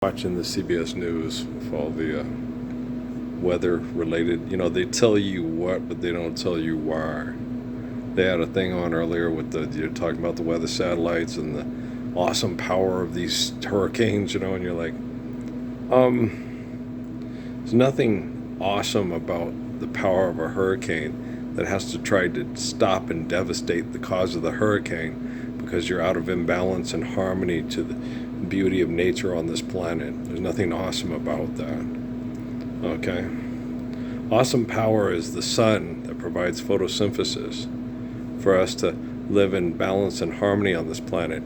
Watching the CBS News with all the weather related, they tell you what, but they don't tell you why. They had a thing on earlier with you're talking about the weather satellites and the awesome power of these hurricanes, and you're like, there's nothing awesome about the power of a hurricane that has to try to stop and devastate the cause of the hurricane because you're out of imbalance and harmony to the beauty of nature on this planet. There's nothing awesome about that. Okay? Awesome power is the sun that provides photosynthesis for us to live in balance and harmony on this planet.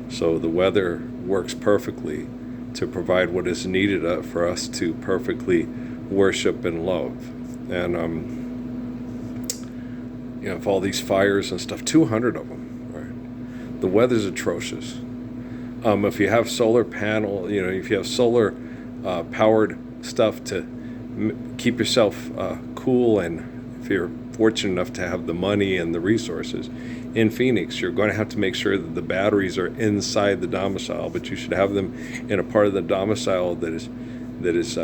So the weather works perfectly to provide what is needed for us to perfectly worship and love. And if all these fires and stuff, 200 of them, right? The weather's atrocious. If you have solar panel, if you have solar powered stuff to keep yourself cool, and if you're fortunate enough to have the money and the resources in Phoenix, you're going to have to make sure that the batteries are inside the domicile, but you should have them in a part of the domicile that is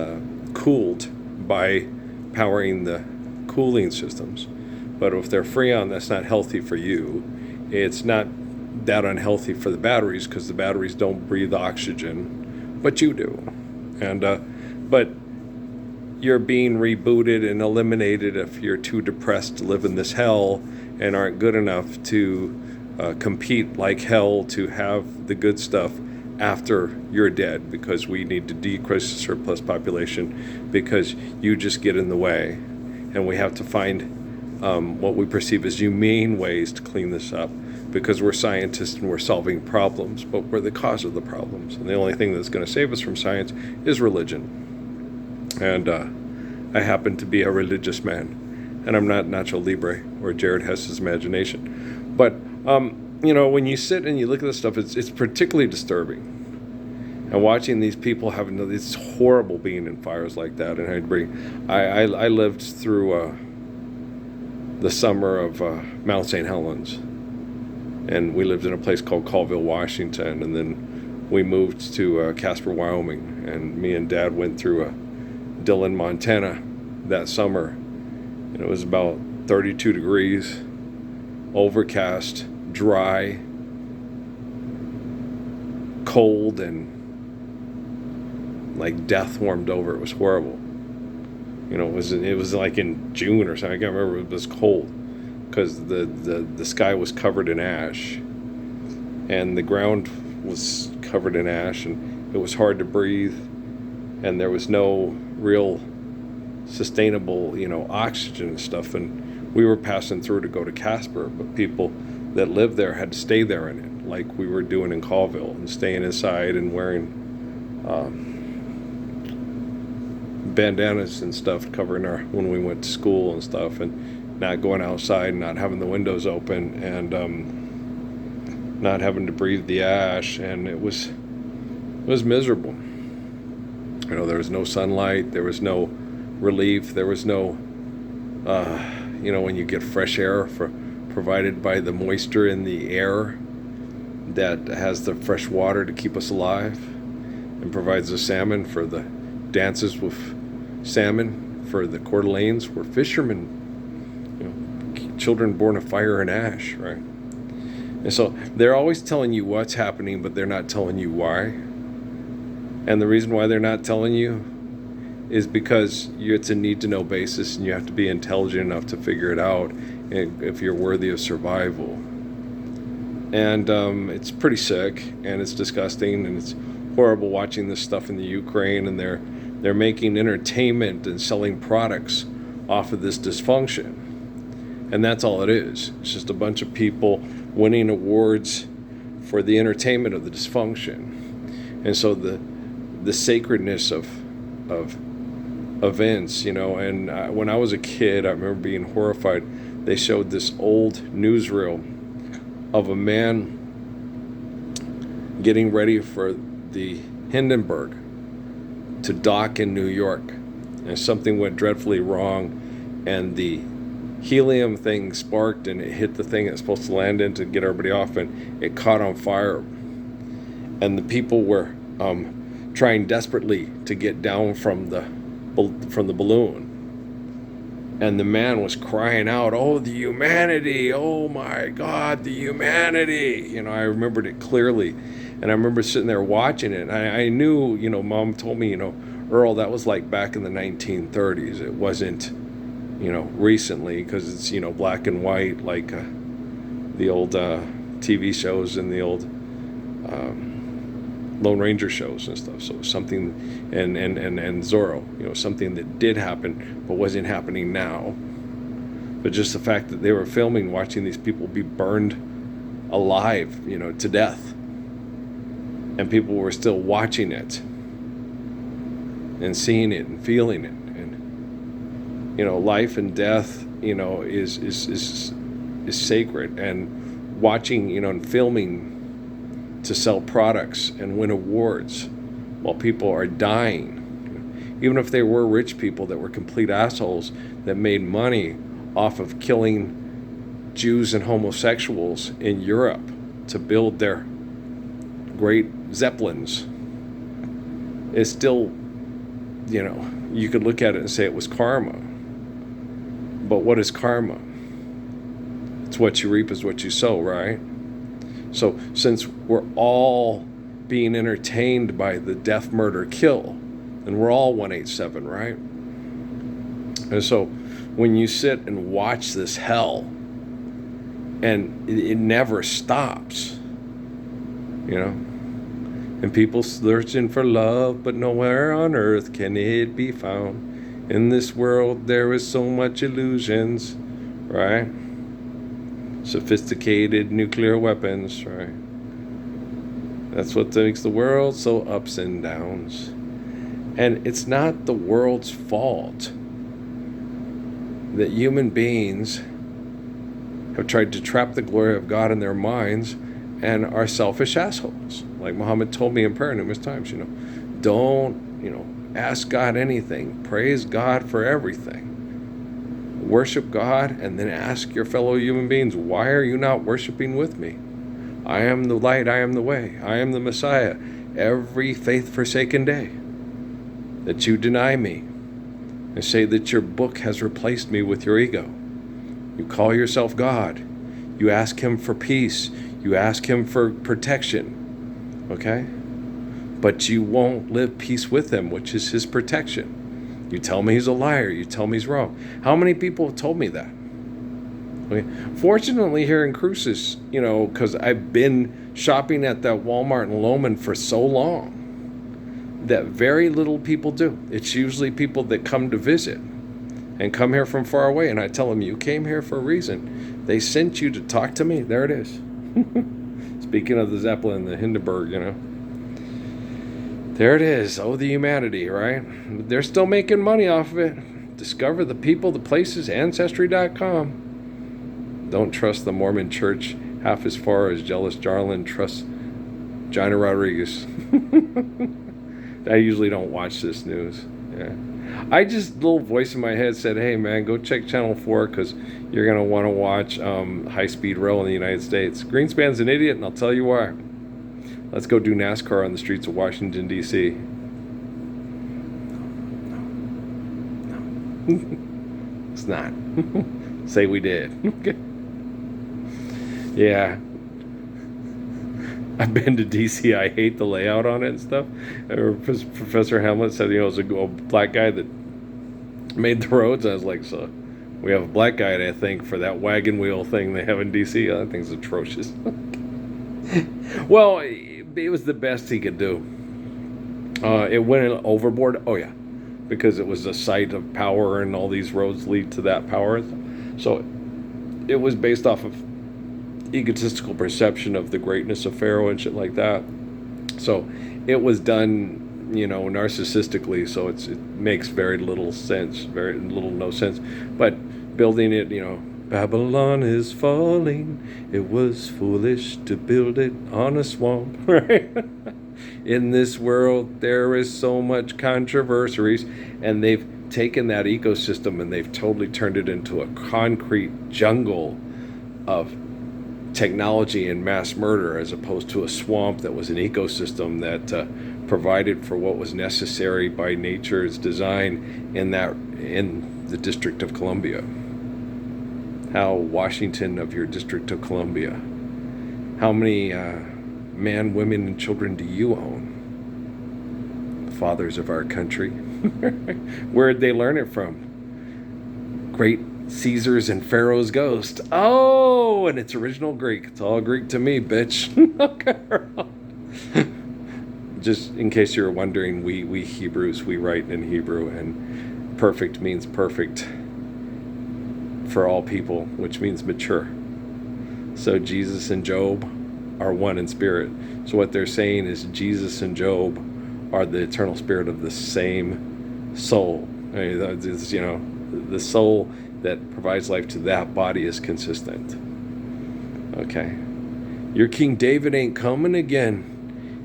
cooled by powering the cooling systems. But if they're freon, that's not healthy for you. It's not that unhealthy for the batteries because the batteries don't breathe oxygen, but you do. And but you're being rebooted and eliminated if you're too depressed to live in this hell and aren't good enough to compete like hell to have the good stuff after you're dead, because we need to decrease the surplus population because you just get in the way, and we have to find what we perceive as humane ways to clean this up, because we're scientists and we're solving problems, but we're the cause of the problems. And the only thing that's going to save us from science is religion. And I happen to be a religious man, and I'm not Nacho Libre or Jared Hess's imagination. But, when you sit and you look at this stuff, it's particularly disturbing. And watching these people having, it's horrible being in fires like that. And I lived through the summer of Mount St. Helens. And we lived in a place called Colville, Washington. And then we moved to Casper, Wyoming. And me and Dad went through Dillon, Montana that summer. And it was about 32 degrees, overcast, dry, cold, and like death warmed over. It was horrible. It was like in June or something. I can't remember. It was cold because the sky was covered in ash, and the ground was covered in ash, and it was hard to breathe, and there was no real sustainable, oxygen and stuff. And we were passing through to go to Casper, but people that lived there had to stay there in it, like we were doing in Colville, and staying inside and wearing bandanas and stuff covering when we went to school and stuff, and not going outside, not having the windows open, and not having to breathe the ash. And it was miserable. There was no sunlight, there was no relief, there was no when you get fresh air provided by the moisture in the air that has the fresh water to keep us alive, and provides the salmon for the dances with salmon for the Coeur d'Alenes, were fishermen, children born of fire and ash, right? And so they're always telling you what's happening, but they're not telling you why. And the reason why they're not telling you is because it's a need-to-know basis, and you have to be intelligent enough to figure it out if you're worthy of survival. And it's pretty sick, and it's disgusting, and it's horrible watching this stuff in the Ukraine, and they're making entertainment and selling products off of this dysfunction. And that's all it is. It's just a bunch of people winning awards for the entertainment of the dysfunction. And so the sacredness of events, and when I was a kid, I remember being horrified. They showed this old newsreel of a man getting ready for the Hindenburg to dock in New York, and something went dreadfully wrong, and the helium thing sparked, and it hit the thing it's supposed to land in to get everybody off, and it caught on fire, and the people were trying desperately to get down from the balloon. And the man was crying out, "Oh, the humanity! Oh my God, the humanity!" I remembered it clearly. And I remember sitting there watching it. I knew, Mom told me, Earl, that was like back in the 1930s. It wasn't, recently, because it's, black and white, like the old TV shows and the old Lone Ranger shows and stuff. So something, and Zorro, something that did happen but wasn't happening now. But just the fact that they were filming, watching these people be burned alive, to death, and people were still watching it and seeing it and feeling it, and life and death, is sacred, and watching, and filming to sell products and win awards while people are dying, even if they were rich people that were complete assholes that made money off of killing Jews and homosexuals in Europe to build their great zeppelins. It's still, you could look at it and say it was karma. But what is karma? It's what you reap is what you sow, right? So since we're all being entertained by the death, murder, kill, and we're all 187, right? And so when you sit and watch this hell, and it never stops, and people searching for love, but nowhere on earth can it be found. In this world there is so much illusions, right? Sophisticated nuclear weapons, right? That's what makes the world so ups and downs. And it's not the world's fault that human beings have tried to trap the glory of God in their minds and are selfish assholes. Like Muhammad told me in prayer numerous times, don't, ask God anything. Praise God for everything. Worship God, and then ask your fellow human beings, why are you not worshiping with me? I am the light, I am the way, I am the Messiah. Every faith-forsaken day that you deny me and say that your book has replaced me with your ego. You call yourself God. You ask him for peace. You ask him for protection. Okay? But you won't live peace with him, which is his protection. You tell me he's a liar. You tell me he's wrong. How many people have told me that? Okay. Fortunately, here in Cruces, because I've been shopping at that Walmart in Lowman for so long, that very little people do. It's usually people that come to visit and come here from far away. And I tell them, you came here for a reason. They sent you to talk to me. There it is. Speaking of the Zeppelin, the Hindenburg, There it is. Oh, the humanity, right? They're still making money off of it. Discover the people, the places, Ancestry.com. Don't trust the Mormon church half as far as Jealous Jarlin trusts Gina Rodriguez. I usually don't watch this news. Yeah. I just, little voice in my head said, hey, man, go check Channel 4 because you're going to want to watch high-speed rail in the United States. Greenspan's an idiot, and I'll tell you why. Let's go do NASCAR on the streets of Washington, D.C. No. It's not. Say we did. Okay. Yeah. I've been to D.C. I hate the layout on it and stuff. Professor Hamlet said, it was a black guy that made the roads. I was like, so we have a black guy, I think, for that wagon wheel thing they have in D.C. That thing's atrocious. Well, it was the best he could do. It went overboard. Oh, yeah. Because it was a site of power and all these roads lead to that power. So it was based off of egotistical perception of the greatness of Pharaoh and shit like that. So it was done, narcissistically. So it makes very little sense, very little no sense. But building it, Babylon is falling. It was foolish to build it on a swamp, right? In this world, there is so much controversies, and they've taken that ecosystem and they've totally turned it into a concrete jungle of technology and mass murder, as opposed to a swamp that was an ecosystem that provided for what was necessary by nature's design in the District of Columbia. How Washington of your District of Columbia, how many men, women, and children do you own? The fathers of our country. Where did they learn it from? Great Caesar's and Pharaoh's ghost. Oh, and it's original Greek. It's all Greek to me, bitch. Just in case you were wondering, we Hebrews, we write in Hebrew, and perfect means perfect for all people, which means mature. So Jesus and Job are one in spirit. So what they're saying is Jesus and Job are the eternal spirit of the same soul. I mean, it's, the soul that provides life to that body is consistent. Okay. Your King David ain't coming again.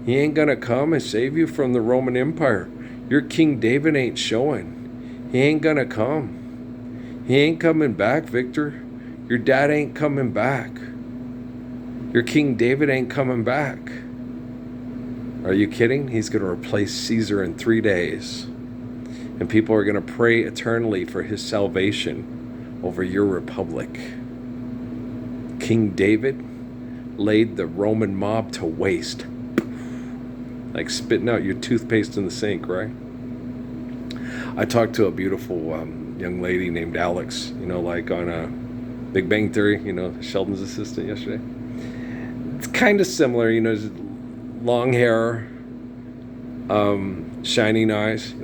He ain't gonna come and save you from the Roman Empire. Your King David ain't showing. He ain't gonna come. He ain't coming back, Victor. Your dad ain't coming back. Your King David ain't coming back. Are you kidding? He's gonna replace Caesar in 3 days. And people are gonna pray eternally for his salvation over your republic. King David laid the Roman mob to waste. Like spitting out your toothpaste in the sink, right? I talked to a beautiful young lady named Alex, like on Big Bang Theory, Sheldon's assistant yesterday. It's kind of similar, long hair, shining eyes,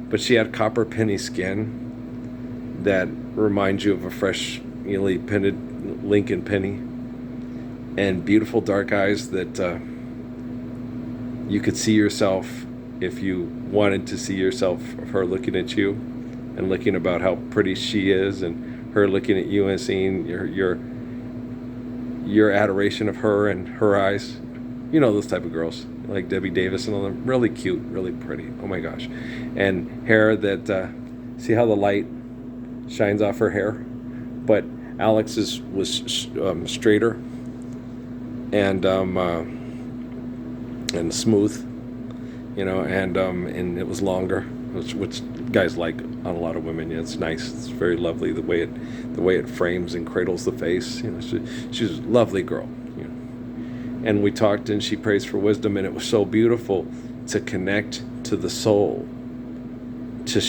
but she had copper penny skin that reminds you of a freshly painted Lincoln penny, and beautiful dark eyes that you could see yourself, if you wanted to see yourself, of her looking at you and looking about how pretty she is, and her looking at you and seeing your adoration of her and her eyes. Those type of girls, like Debbie Davis and all them. Really cute, really pretty. Oh my gosh. And hair that, see how the light shines off her hair? But Alex's was straighter and smooth, and it was longer, which guys like on a lot of women. It's nice. It's very lovely the way it frames and cradles the face. She's a lovely girl. And we talked, and she prays for wisdom, and it was so beautiful to connect to the soul, to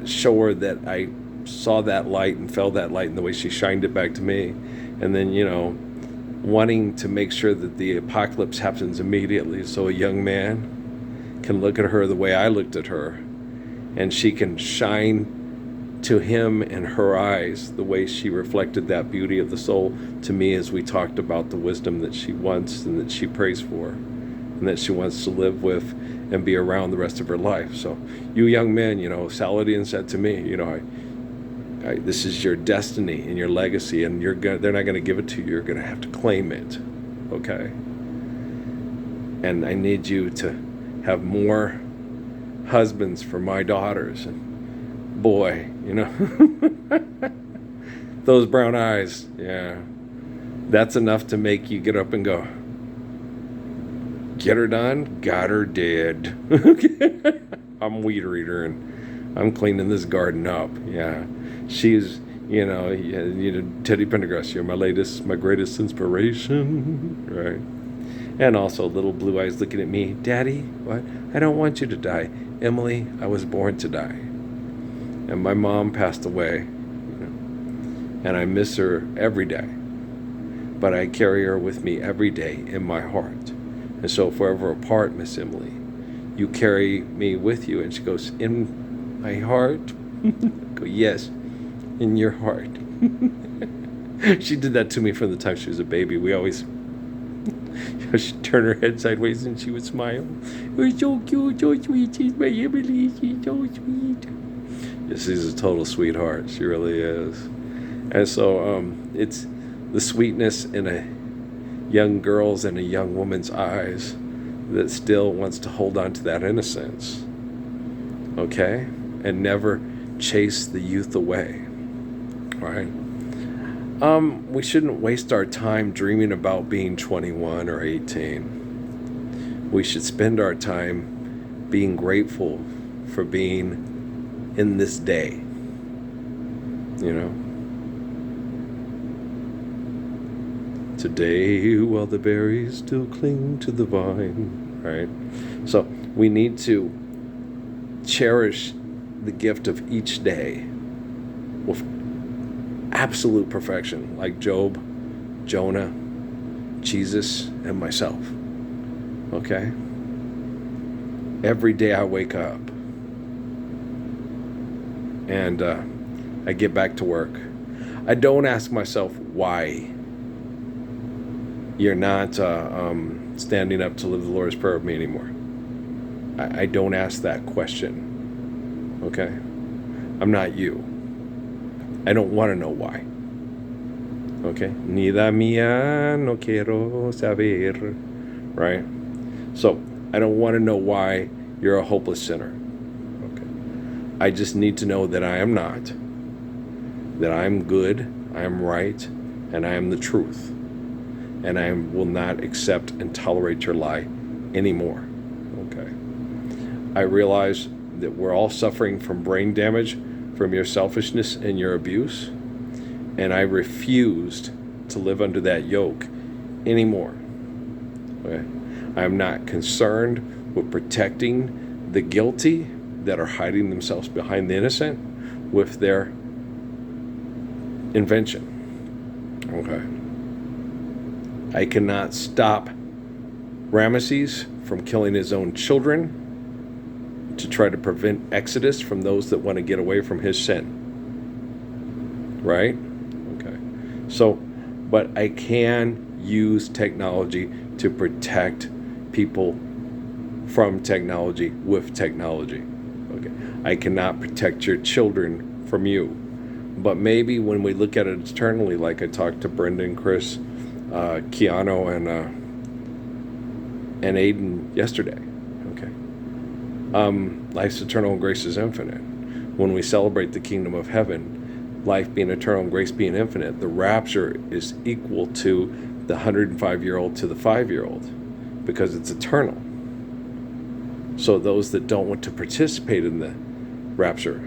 show her that I saw that light and felt that light in the way she shined it back to me, and then wanting to make sure that the apocalypse happens immediately, so a young man can look at her the way I looked at her, and she can shine to him in her eyes the way she reflected that beauty of the soul to me, as we talked about the wisdom that she wants and that she prays for and that she wants to live with and be around the rest of her life. So you young men, Saladin said to me, this is your destiny and your legacy, and they're not going to give it to you. You're going to have to claim it, okay? And I need you to have more husbands for my daughters. And boy, those brown eyes, yeah, that's enough to make you get up and go, get her done, got her dead. I'm weed eater, and I'm cleaning this garden up, yeah. She's, Teddy Pendergrass, you're my greatest inspiration, right? And also little blue eyes looking at me, Daddy, what? I don't want you to die. Emily, I was born to die. And my mom passed away, and I miss her every day. But I carry her with me every day in my heart. And so if we're ever apart, Miss Emily, you carry me with you. And she goes, in my heart? I go, yes, in your heart. She did that to me from the time she was a baby. We always, she'd turn her head sideways and she would smile. Oh, so cute, so sweet. She's my Emily. She's so sweet. Yeah, she's a total sweetheart. She really is. And so it's the sweetness in a young girl's and a young woman's eyes that still wants to hold on to that innocence, okay? And never chase the youth away, right? We shouldn't waste our time dreaming about being 21 or 18. We should spend our time being grateful for being in this day. Today, while the berries still cling to the vine, right? So we need to cherish the gift of each day with absolute perfection, like Job, Jonah, Jesus, and myself. Okay? Every day I wake up and I get back to work. I don't ask myself why you're not standing up to live the Lord's Prayer with me anymore. I don't ask that question. Okay? I'm not you. I don't want to know why. Okay? Ni la mía no quiero saber. Right? So, I don't want to know why you're a hopeless sinner. Okay? I just need to know that I am not. That I am good, I am right, and I am the truth. And I will not accept and tolerate your lie anymore. Okay? I realize that we're all suffering from brain damage from your selfishness and your abuse, and I refused to live under that yoke anymore. Okay? I'm not concerned with protecting the guilty that are hiding themselves behind the innocent with their invention. Okay? I cannot stop Ramesses from killing his own children to try to prevent exodus from those that want to get away from his sin. Right? Okay. So, but I can use technology to protect people from technology with technology. Okay. I cannot protect your children from you. But maybe when we look at it eternally, like I talked to Brendan, Chris, Keanu, and Aiden yesterday. Okay. Life's eternal and grace is infinite. When we celebrate the kingdom of heaven, life being eternal and grace being infinite, the rapture is equal to the 105-year-old to the 5-year-old because it's eternal. So those that don't want to participate in the rapture,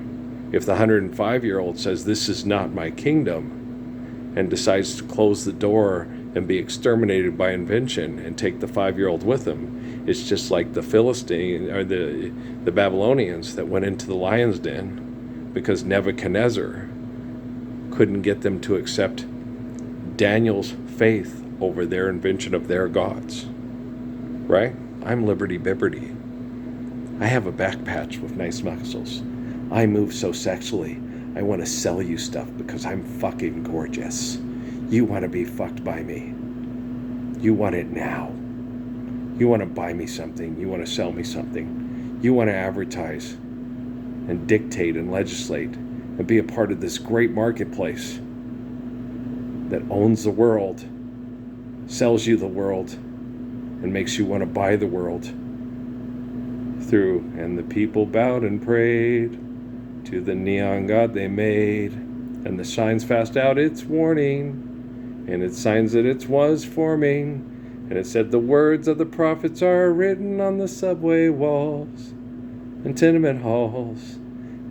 if the 105-year-old says, "This is not my kingdom," and decides to close the door and be exterminated by invention and take the 5-year-old with him, it's just like the Philistine or the Babylonians that went into the lion's den because Nebuchadnezzar couldn't get them to accept Daniel's faith over their invention of their gods. Right? I'm Liberty Bibberty. I have a back patch with nice muscles. I move so sexually. I want to sell you stuff because I'm fucking gorgeous. You want to be fucked by me. You want it now. You want to buy me something. You want to sell me something. You want to advertise and dictate and legislate and be a part of this great marketplace that owns the world, sells you the world, and makes you want to buy the world through. And the people bowed and prayed to the neon god they made, and the signs fast out its warning, and it signs that it was forming, and it said the words of the prophets are written on the subway walls and tenement halls,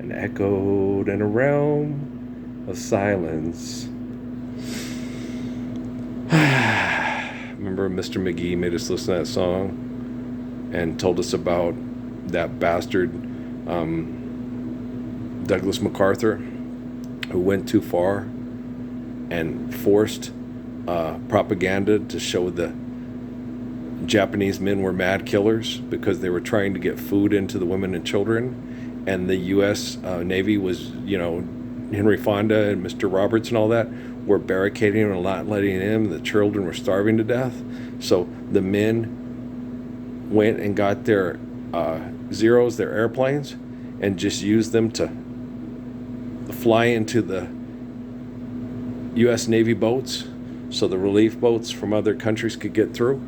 and echoed in a realm of silence. Remember Mr. McGee made us listen to that song and told us about that bastard Douglas MacArthur, who went too far and forced propaganda to show the Japanese men were mad killers because they were trying to get food into the women and children, and the U.S. Navy was, Henry Fonda and Mr. Roberts and all that were barricading and not letting in. The children were starving to death. So the men went and got their Zeros, their airplanes, and just used them to fly into the U.S. Navy boats so the relief boats from other countries could get through.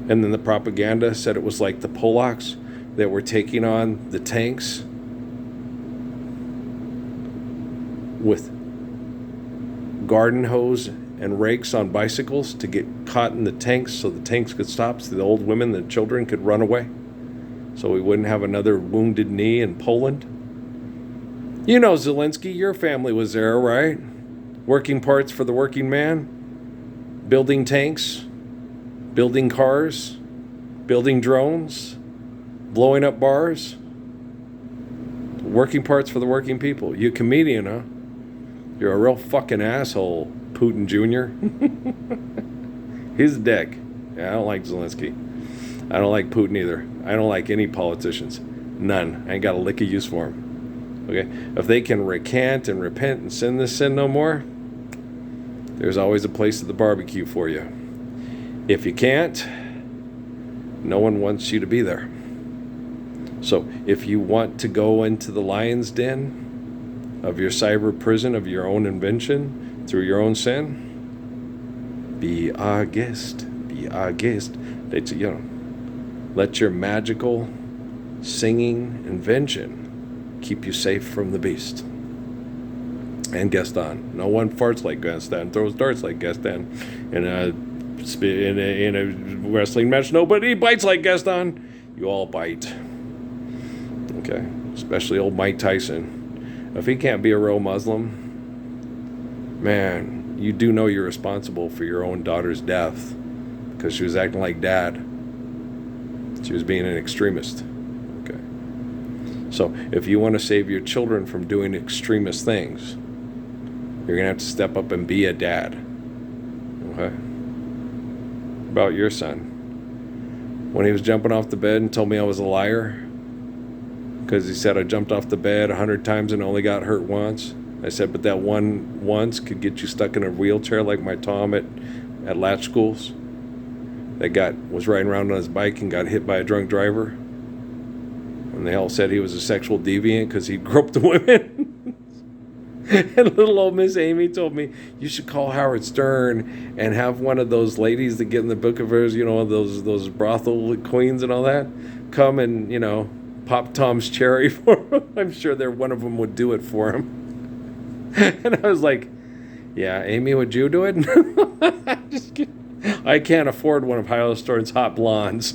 And then the propaganda said it was like the Polacks that were taking on the tanks with garden hose and rakes on bicycles to get caught in the tanks so the tanks could stop, so the old women and children could run away, so we wouldn't have another Wounded Knee in Poland. You know, Zelensky, your family was there, right? Working parts for the working man, building tanks, building cars, building drones, blowing up bars. Working parts for the working people. You a comedian, huh? You're a real fucking asshole, Putin Jr. He's a dick. Yeah, I don't like Zelensky. I don't like Putin either. I don't like any politicians. None. I ain't got a lick of use for them. Okay? If they can recant and repent and sin this sin no more, there's always a place at the barbecue for you. If you can't, no one wants you to be there. So if you want to go into the lion's den of your cyber prison of your own invention through your own sin, be our guest. Be our guest. Let your magical singing invention keep you safe from the beast. And Gaston. No one farts like Gaston, throws darts like Gaston. In a wrestling match, nobody bites like Gaston. You all bite. Okay? Especially old Mike Tyson. If he can't be a real Muslim, man, you do know you're responsible for your own daughter's death because she was acting like dad. She was being an extremist. Okay. So if you want to save your children from doing extremist things, you're going to have to step up and be a dad. Okay? About your son. When he was jumping off the bed and told me I was a liar because he said I jumped off the bed 100 times and only got hurt once. I said, but that one once could get you stuck in a wheelchair like my Tom at latch schools that was riding around on his bike and got hit by a drunk driver. And they all said he was a sexual deviant because he groped the women. And little old Miss Amy told me, you should call Howard Stern and have one of those ladies that get in the book of hers, those brothel queens and all that, come and, pop Tom's cherry for him. I'm sure one of them would do it for him. And I was like, yeah, Amy, would you do it? Just kidding. I can't afford one of Howard Stern's hot blondes.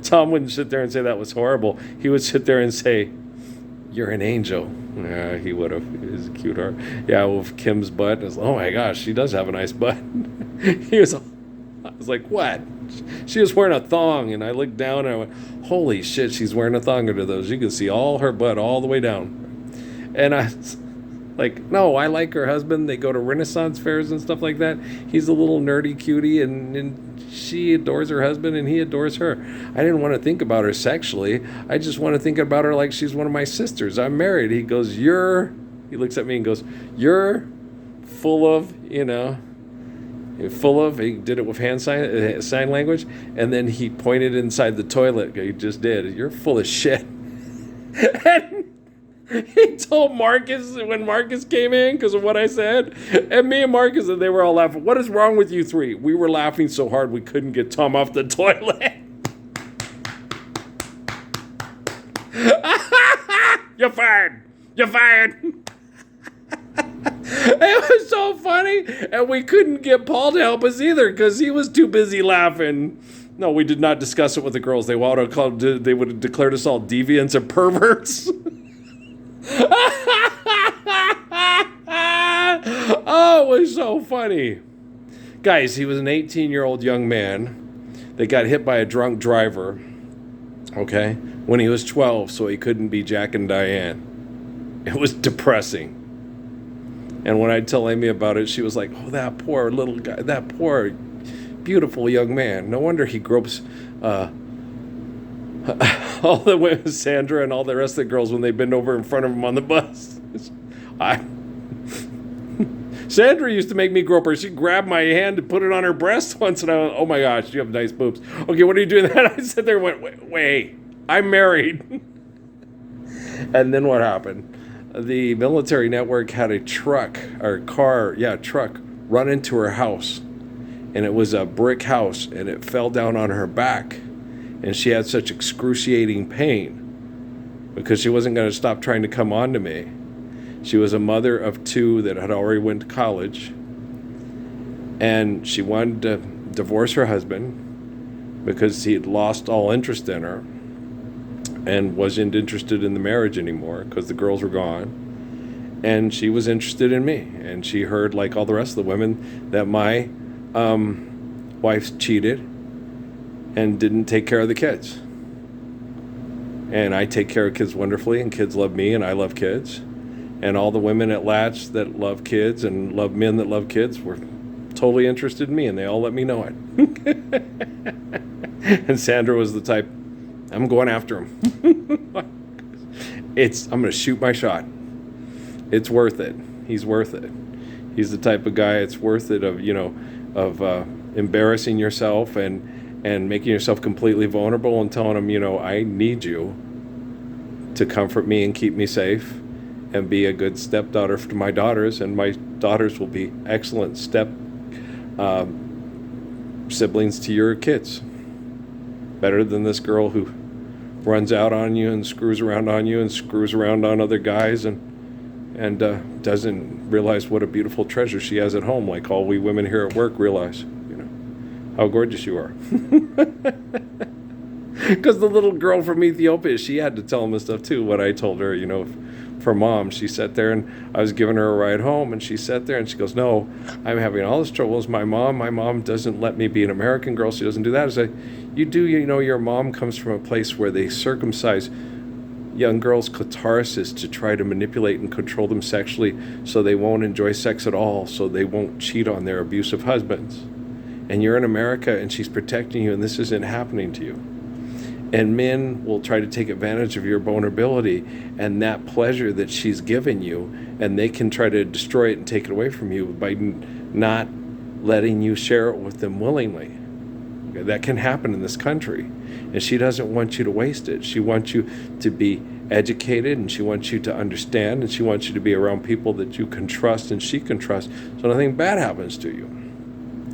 Tom wouldn't sit there and say that was horrible. He would sit there and say, you're an angel. Yeah, he would have. He was a cute heart. Yeah, with Kim's butt. Oh my gosh, she does have a nice butt. I was like, what? She was wearing a thong, and I looked down and I went, holy shit, she's wearing a thong under those. You can see all her butt all the way down. And I was like, no, I like her husband. They go to Renaissance fairs and stuff like that. He's a little nerdy cutie, and she adores her husband, and he adores her. I didn't want to think about her sexually. I just want to think about her like she's one of my sisters. I'm married. He goes, he looks at me and goes, you're full of, he did it with hand sign language, and then he pointed inside the toilet. He just did. You're full of shit. And he told Marcus when Marcus came in because of what I said. And me and Marcus, and they were all laughing. What is wrong with you three? We were laughing so hard we couldn't get Tom off the toilet. You're fired. You're fired. It was so funny. And we couldn't get Paul to help us either because he was too busy laughing. No, we did not discuss it with the girls. They would have declared us all deviants and perverts. Oh, it was so funny. Guys, he was an 18-year-old young man that got hit by a drunk driver, okay, when he was 12, so he couldn't be Jack and Diane. It was depressing. And when I tell Amy about it, she was like, oh, that poor little guy, that poor, beautiful young man. No wonder he gropes all the women, Sandra and all the rest of the girls when they bend over in front of him on the bus. Sandra used to make me grope her. She'd grab my hand and put it on her breast once, and I went, oh my gosh, you have nice boobs. Okay, what are you doing that? I sat there and went, wait, I'm married. And then what happened? The military network had a truck run into her house. And it was a brick house, and it fell down on her back. And she had such excruciating pain because she wasn't going to stop trying to come on to me. She was a mother of two that had already went to college. And she wanted to divorce her husband because he had lost all interest in her and wasn't interested in the marriage anymore because the girls were gone. And she was interested in me. And she heard, like all the rest of the women, that my wife cheated and didn't take care of the kids. And I take care of kids wonderfully, and kids love me, and I love kids. And all the women at Latch that love kids and love men that love kids were totally interested in me, and they all let me know it. And Sandra was the type, I'm going after him. I'm going to shoot my shot. It's worth it. He's worth it. He's the type of guy it's worth it of embarrassing yourself and making yourself completely vulnerable and telling him, I need you to comfort me and keep me safe and be a good stepdaughter to my daughters, and my daughters will be excellent siblings to your kids. Better than this girl who runs out on you and screws around on you and screws around on other guys and doesn't realize what a beautiful treasure she has at home, like all we women here at work realize, how gorgeous you are. Because the little girl from Ethiopia, she had to tell him this stuff too, what I told her, for Mom. She sat there, and I was giving her a ride home, and she sat there and she goes, no, I'm having all this trouble with my mom doesn't let me be an American girl. She doesn't do that. I said, you do, your mom comes from a place where they circumcise young girls' clitorises to try to manipulate and control them sexually so they won't enjoy sex at all, so they won't cheat on their abusive husbands. And you're in America, and she's protecting you, and this isn't happening to you. And men will try to take advantage of your vulnerability and that pleasure that she's given you, and they can try to destroy it and take it away from you by not letting you share it with them willingly. That can happen in this country. And she doesn't want you to waste it. She wants you to be educated, and she wants you to understand, and she wants you to be around people that you can trust and she can trust, so nothing bad happens to you.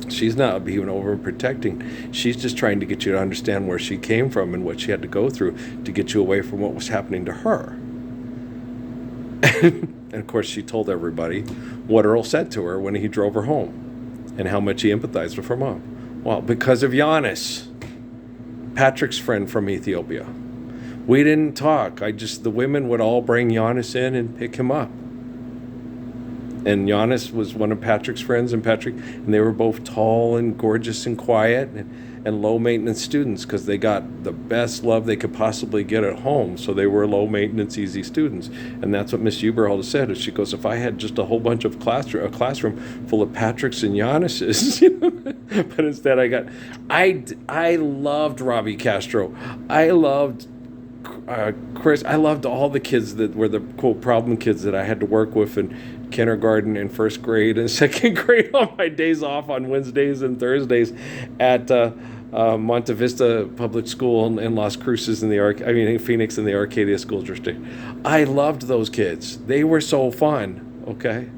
She's not being overprotecting. She's just trying to get you to understand where she came from and what she had to go through to get you away from what was happening to her. And of course, she told everybody what Earl said to her when he drove her home and how much he empathized with her mom. Well, because of Giannis, Patrick's friend from Ethiopia. We didn't talk. The women would all bring Giannis in and pick him up. And Giannis was one of Patrick's friends, and they were both tall and gorgeous and quiet and low-maintenance students because they got the best love they could possibly get at home, so they were low-maintenance, easy students. And that's what Miss Uberhold said. She goes, if I had just a whole bunch of a classroom full of Patricks and Giannis's, but instead I loved Robbie Castro. I loved Chris. I loved all the kids that were the quote problem kids that I had to work with in kindergarten and first grade and second grade on my days off on Wednesdays and Thursdays at Monte Vista Public School in Las Cruces in Phoenix in the Arcadia School District. I loved those kids. They were so fun, okay?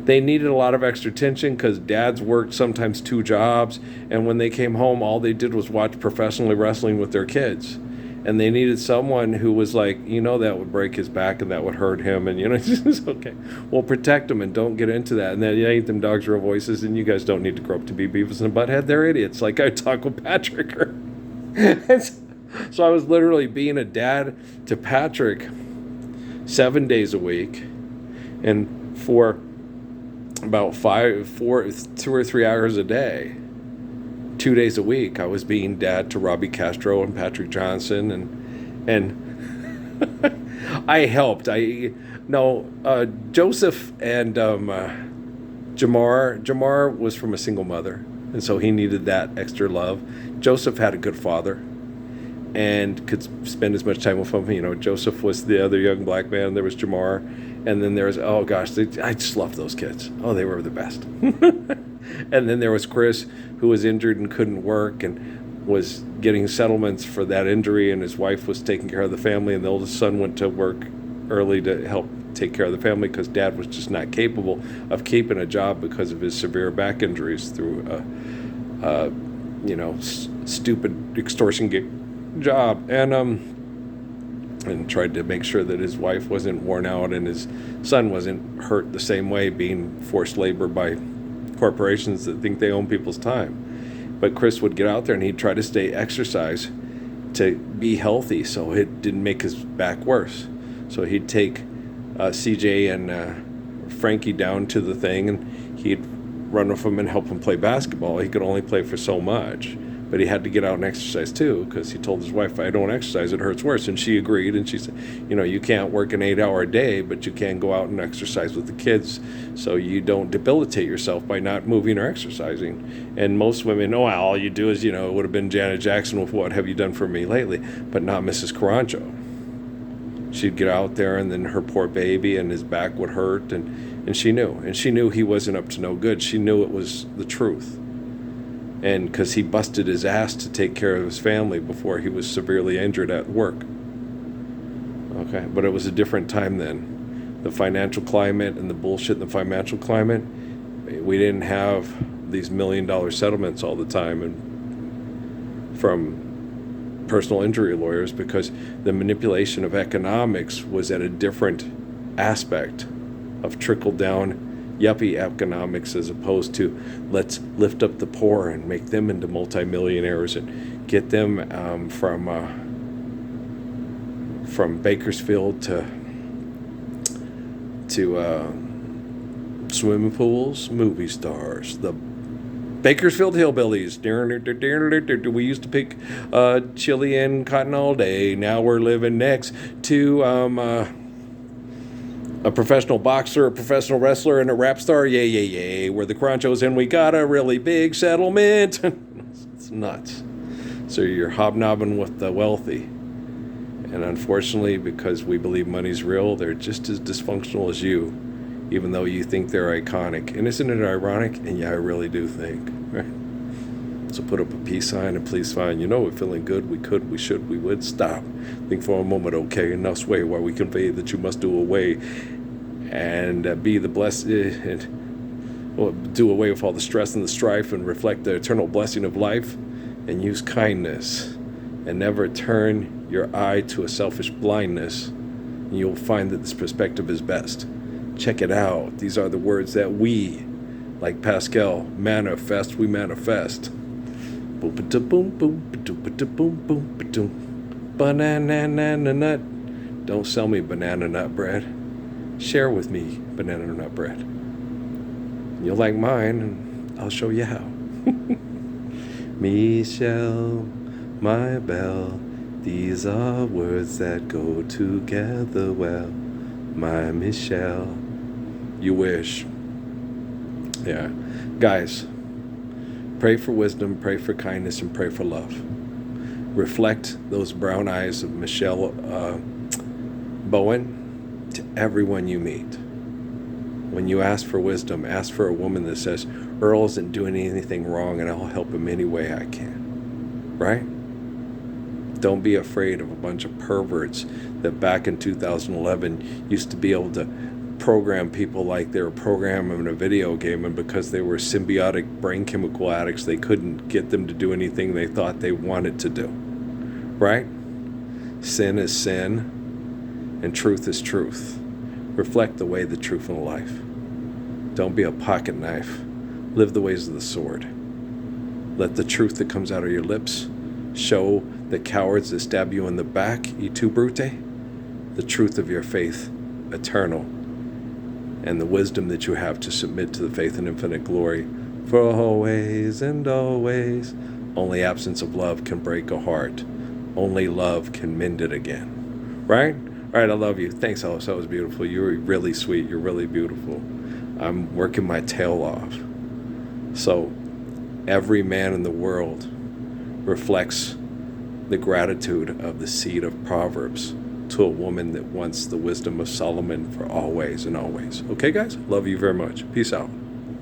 They needed a lot of extra attention because dads worked sometimes 2 jobs, and when they came home, all they did was watch professionally wrestling with their kids. And they needed someone who was like, that would break his back and that would hurt him. And, it's okay. Well, protect him and don't get into that. And then you ain't them dogs real voices, and you guys don't need to grow up to be Beavis and Butthead. They're idiots. Like I talk with Patrick. So I was literally being a dad to Patrick 7 days a week. And for about 2 or 3 hours a day, 2 days a week, I was being dad to Robbie Castro and Patrick Johnson, and I helped. Joseph and Jamar was from a single mother, and so he needed that extra love. Joseph had a good father and could spend as much time with him. Joseph was the other young black man. There was Jamar, and then there was, I just loved those kids. Oh, they were the best. And then there was Chris, who was injured and couldn't work and was getting settlements for that injury, and his wife was taking care of the family, and the oldest son went to work early to help take care of the family because dad was just not capable of keeping a job because of his severe back injuries through stupid extortion job, and tried to make sure that his wife wasn't worn out and his son wasn't hurt the same way, being forced labor by corporations that think they own people's time. But Chris would get out there and he'd try to stay exercise to be healthy so it didn't make his back worse. So he'd take CJ and Frankie down to the thing, and he'd run with him and help him play basketball. He could only play for so much, but he had to get out and exercise too, because he told his wife, if I don't exercise, it hurts worse. And she agreed, and she said, you can't work an 8-hour day, but you can go out and exercise with the kids so you don't debilitate yourself by not moving or exercising. And most women, all you do is, it would have been Janet Jackson with What Have You Done For Me Lately, but not Mrs. Carancho. She'd get out there, and then her poor baby and his back would hurt, and she knew he wasn't up to no good. She knew it was the truth. And because he busted his ass to take care of his family before he was severely injured at work. Okay, but it was a different time then. The financial climate and the bullshit in the financial climate, we didn't have these $1 million settlements all the time and from personal injury lawyers, because the manipulation of economics was at a different aspect of trickle-down yuppie economics, as opposed to let's lift up the poor and make them into multimillionaires and get them from Bakersfield to swimming pools, movie stars, the Bakersfield Hillbillies. We used to pick chili and cotton all day. Now we're living next to a professional boxer, a professional wrestler, and a rap star. Yay. We're the Cronchos, and we got a really big settlement. It's nuts. So you're hobnobbing with the wealthy. And unfortunately, because we believe money's real, they're just as dysfunctional as you, even though you think they're iconic. And isn't it ironic? And yeah, I really do think. Right? So put up a peace sign and please find, we're feeling good, we could, we should, we would. Stop. Think for a moment, okay, and now sway while we convey that you must do away and be the blessed, do away with all the stress and the strife and reflect the eternal blessing of life and use kindness and never turn your eye to a selfish blindness. And you'll find that this perspective is best. Check it out. These are the words that we, like Pascal, manifest, we manifest. Boom-ba-da-boom, boom-ba-doom-ba-doom, boom-ba-doom. Banana nut. Don't sell me banana nut bread. Share with me banana nut bread. You'll like mine, and I'll show you how. Michelle, my belle, these are words that go together well. My Michelle, you wish. Yeah. Guys, pray for wisdom, pray for kindness, and pray for love. Reflect those brown eyes of Michelle Bowen to everyone you meet. When you ask for wisdom, ask for a woman that says, Earl isn't doing anything wrong and I'll help him any way I can. Right? Don't be afraid of a bunch of perverts that back in 2011 used to be able to program people like they were programming a video game, and because they were symbiotic brain chemical addicts, they couldn't get them to do anything they thought they wanted to do. Right? Sin is sin, and truth is truth. Reflect the way, the truth, and the life. Don't be a pocket knife. Live the ways of the sword. Let the truth that comes out of your lips show the cowards that stab you in the back, y tu brute, the truth of your faith, eternal, and the wisdom that you have to submit to the faith and infinite glory for always and always. Only absence of love can break a heart. Only love can mend it again. Right? All right, I love you. Thanks, Alice. That was beautiful. You were really sweet. You're really beautiful. I'm working my tail off. So every man in the world reflects the gratitude of the seed of Proverbs to a woman that wants the wisdom of Solomon for always and always. Okay, guys? Love you very much. Peace out.